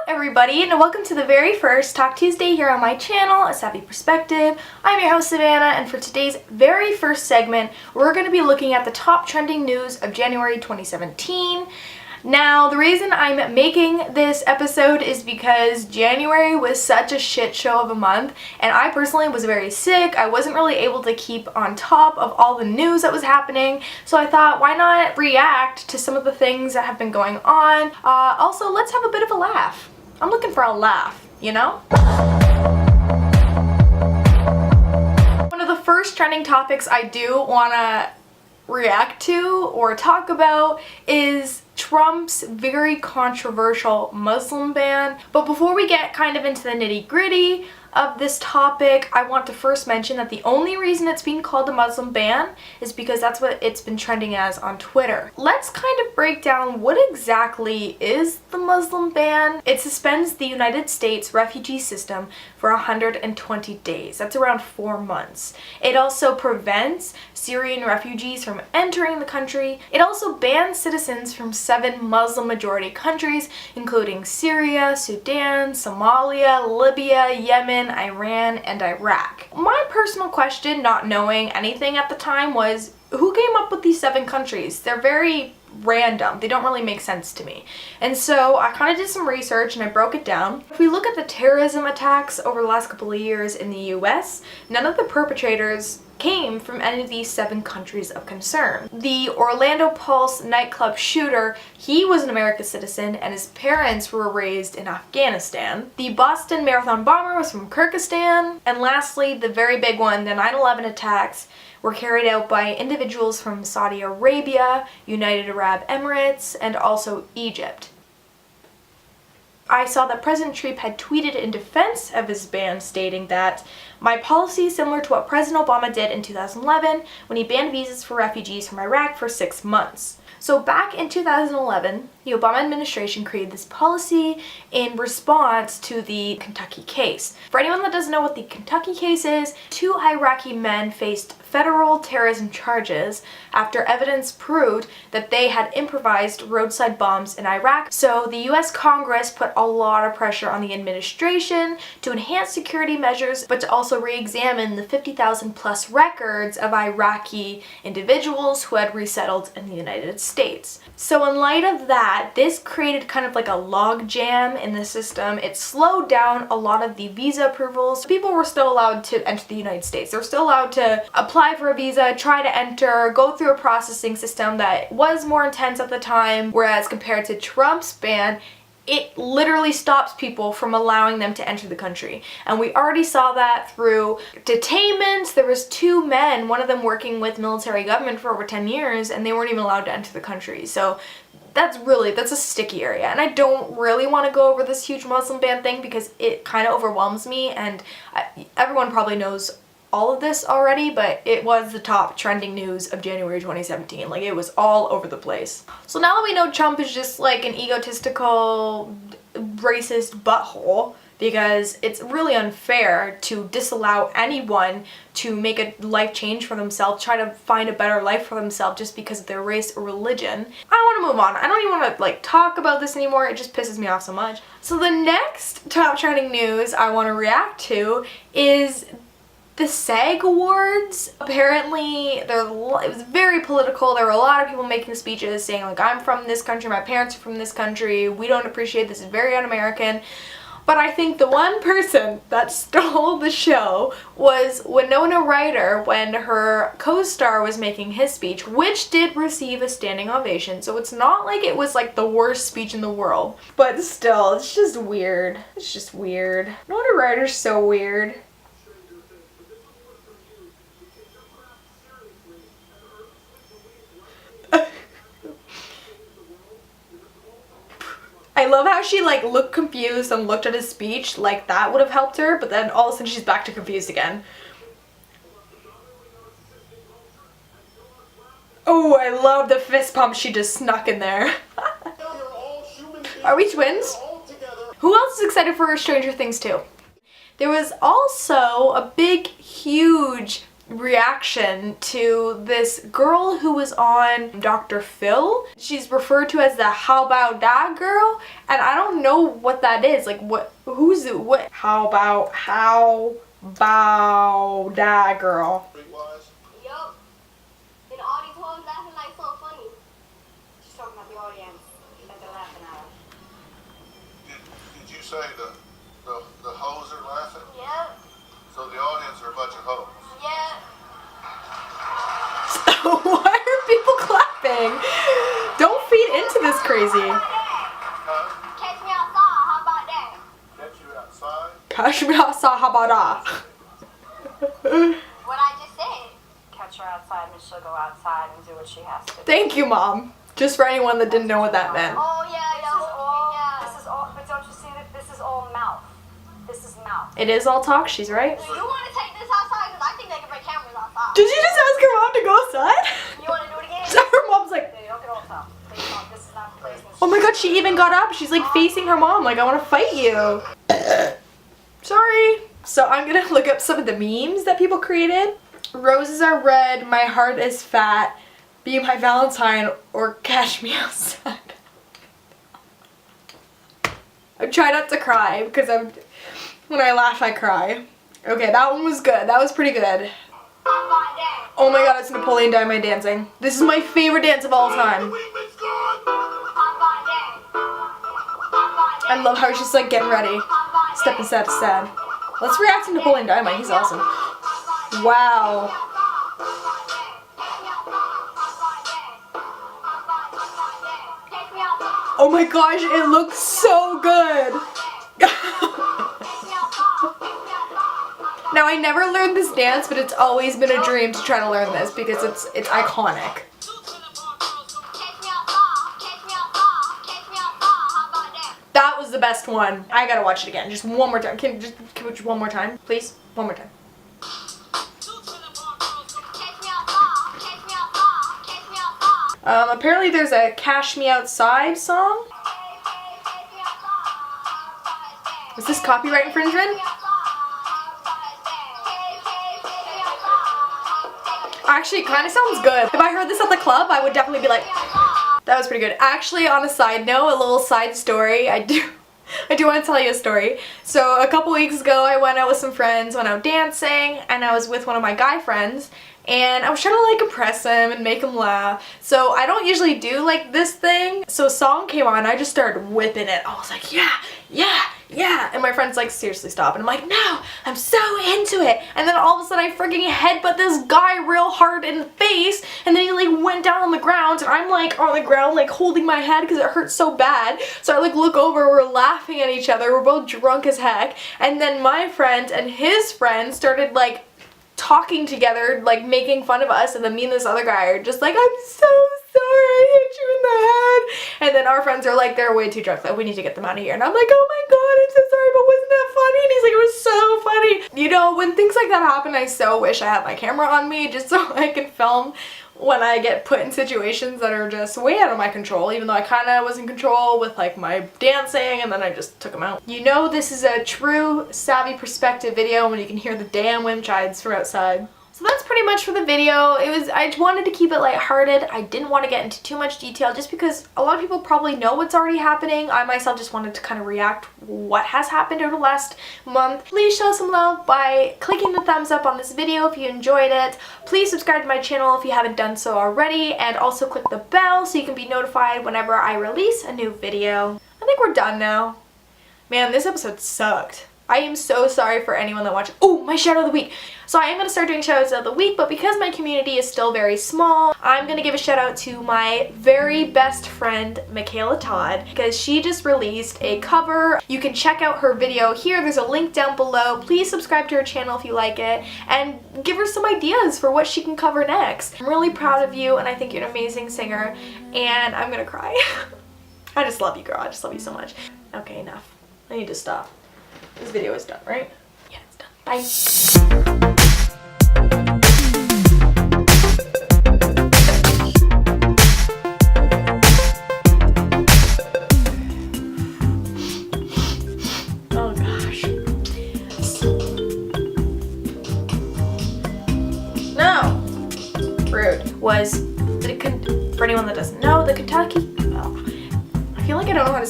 everybody, and welcome to the very first Talk Tuesday here on my channel, A Savvy Perspective. I'm your host Savannah, and for today's very first segment, we're going to be looking at the top trending news of January 2017. Now, the reason I'm making this episode is because January was such a shit show of a month, and I personally was very sick. I wasn't really able to keep on top of all the news that was happening, so I thought, why not react to some of the things that have been going on? Also, let's have a bit of a laugh. I'm looking for a laugh, you know? One of the first trending topics I do want to react to or talk about is Trump's very controversial Muslim ban. But before we get kind of into the nitty-gritty of this topic, I want to first mention that the only reason it's being called a Muslim ban is because that's what it's been trending as on Twitter. Let's kind of break down what exactly is the Muslim ban. It suspends the United States refugee system for 120 days. That's around 4 months. It also prevents Syrian refugees from entering the country. It also bans citizens from 7 Muslim-majority countries, including Syria, Sudan, Somalia, Libya, Yemen, Iran, and Iraq. My personal question, not knowing anything at the time, was who came up with these 7 countries? They're very random. They don't really make sense to me. And so I kind of did some research and I broke it down. If we look at the terrorism attacks over the last couple of years in the US, none of the perpetrators came from any of these 7 countries of concern. The Orlando Pulse nightclub shooter, he was an American citizen and his parents were raised in Afghanistan. The Boston Marathon bomber was from Kyrgyzstan. And lastly, the very big one, the 9/11 attacks were carried out by individuals from Saudi Arabia, United Arab Emirates, and also Egypt. I saw that President Trump had tweeted in defense of his ban, stating that my policy is similar to what President Obama did in 2011 when he banned visas for refugees from Iraq for 6 months. So back in 2011, the Obama administration created this policy in response to the Kentucky case. For anyone that doesn't know what the Kentucky case is, 2 Iraqi men faced federal terrorism charges after evidence proved that they had improvised roadside bombs in Iraq. So the US Congress put a lot of pressure on the administration to enhance security measures, but to also re-examine the 50,000 plus records of Iraqi individuals who had resettled in the United States. So in light of that, this created kind of like a log jam in the system. It slowed down a lot of the visa approvals. People were still allowed to enter the United States. They were still allowed to apply for a visa, try to enter, go through a processing system that was more intense at the time, whereas compared to Trump's ban, it literally stops people from allowing them to enter the country. And we already saw that through detainments. There was 2 men, one of them working with military government for over 10 years, and they weren't even allowed to enter the country. So that's a sticky area. And I don't really want to go over this huge Muslim ban thing because it kind of overwhelms me, and everyone probably knows all of this already, but it was the top trending news of January 2017. Like, it was all over the place. So now that we know Trump is just like an egotistical, racist butthole, because it's really unfair to disallow anyone to make a life change for themselves, try to find a better life for themselves just because of their race or religion. I want to move on. I don't even want to like talk about this anymore. It just pisses me off so much. So the next top trending news I want to react to is the SAG Awards. Apparently, it was very political. There were a lot of people making speeches saying like, I'm from this country, my parents are from this country, we don't appreciate this, is very un-American. But I think the one person that stole the show was Winona Ryder when her co-star was making his speech, which did receive a standing ovation. So it's not like it was like the worst speech in the world. But still, it's just weird. It's just weird. Winona Ryder's so weird. I love how she like looked confused and looked at his speech like that would have helped her, but then all of a sudden she's back to confused again. Oh, I love the fist pump she just snuck in there. Are we twins? Who else is excited for Stranger Things 2? There was also a big, huge reaction to this girl who was on Dr. Phil. She's referred to as the Bow Dat Girl, and I don't know what that is. Like, who's it? What? How Bow Dat Girl. Yup. And the audience was laughing like so funny. She's talking about the audience that they're laughing at. Did you say the hoes are laughing? Yeah. So the audience are a bunch of hoes? Yeah. Why are people clapping? Don't feed into this crazy. Catch me outside, how about that? Catch you outside? Catch me outside, how about that? What I just said. Catch her outside and she'll go outside and do what she has to do. Thank you, Mom. Just for anyone that didn't know what that meant. Oh yeah, this is all, but don't you see that this is all mouth? This is mouth. It is all talk, she's right. Do you want to take this outside? Because I think they can bring cameras outside. Did you just ask her mom to go outside? You want to do it again? So her mom's like, They don't get all tough. Please don't. This is not the place. oh my god, she even got up. She's like facing her mom like, I want to fight you. Sorry. So I'm gonna look up some of the memes that people created. Roses are red, my heart is fat, be my Valentine, or catch me outside. I try not to cry because when I laugh I cry. Okay, that one was good. That was pretty good. Oh my god, it's Napoleon Dynamite dancing. This is my favorite dance of all time. I love how she's like getting ready. Stepping side to side. Let's react to Napoleon Dynamite. He's awesome. Wow. Oh my gosh, it looks so good. Now, I never learned this dance, but it's always been a dream to try to learn this because it's iconic. That was the best one. I gotta watch it again. Just one more time. Can we just one more time, please? One more time. Apparently there's a Cash Me Outside song. Is this copyright infringement? Actually, it kind of sounds good. If I heard this at the club, I would definitely be like, that was pretty good. Actually, on a side note, a little side story, I do want to tell you a story. So a couple weeks ago, I went out with some friends, went out dancing, and I was with one of my guy friends, and I was trying to like impress him and make him laugh. So I don't usually do like this thing. So a song came on, I just started whipping it. I was like, yeah, yeah, yeah. And my friend's like, seriously stop. And I'm like, no, I'm so into it. And then all of a sudden I freaking headbutt this guy real hard in the face. And then he like went down on the ground. And I'm like on the ground like holding my head because it hurts so bad. So I like look over, we're laughing at each other. We're both drunk as heck. And then my friend and his friend started like talking together, like making fun of us, and then me and this other guy are just like, I'm so sorry, I hit you in the head. And then our friends are like, they're way too drunk, like we need to get them out of here. And I'm like, oh my god, I'm so sorry, but wasn't that funny? And he's like, it was so funny. You know, when things like that happen, I so wish I had my camera on me just so I can film when I get put in situations that are just way out of my control, even though I kind of was in control with like my dancing, and then I just took them out. You know this is a true savvy perspective video when you can hear the damn wind chimes from outside. So that's pretty much for the video. I wanted to keep it lighthearted. I didn't want to get into too much detail just because a lot of people probably know what's already happening. I myself just wanted to kind of react what has happened over the last month. Please show some love by clicking the thumbs up on this video if you enjoyed it. Please subscribe to my channel if you haven't done so already, and also click the bell so you can be notified whenever I release a new video. I think we're done now. Man, this episode sucked. I am so sorry for anyone that watched. Oh, my shout out of the week. So I am going to start doing shout outs of the week, but because my community is still very small, I'm going to give a shout out to my very best friend, Michala Todd, because she just released a cover. You can check out her video here. There's a link down below. Please subscribe to her channel if you like it, and give her some ideas for what she can cover next. I'm really proud of you, and I think you're an amazing singer, and I'm going to cry. I just love you, girl. I just love you so much. Okay, enough. I need to stop. This video is done, right? Yeah, it's done. Bye. Oh gosh.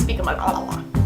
speaking like blah, blah, blah.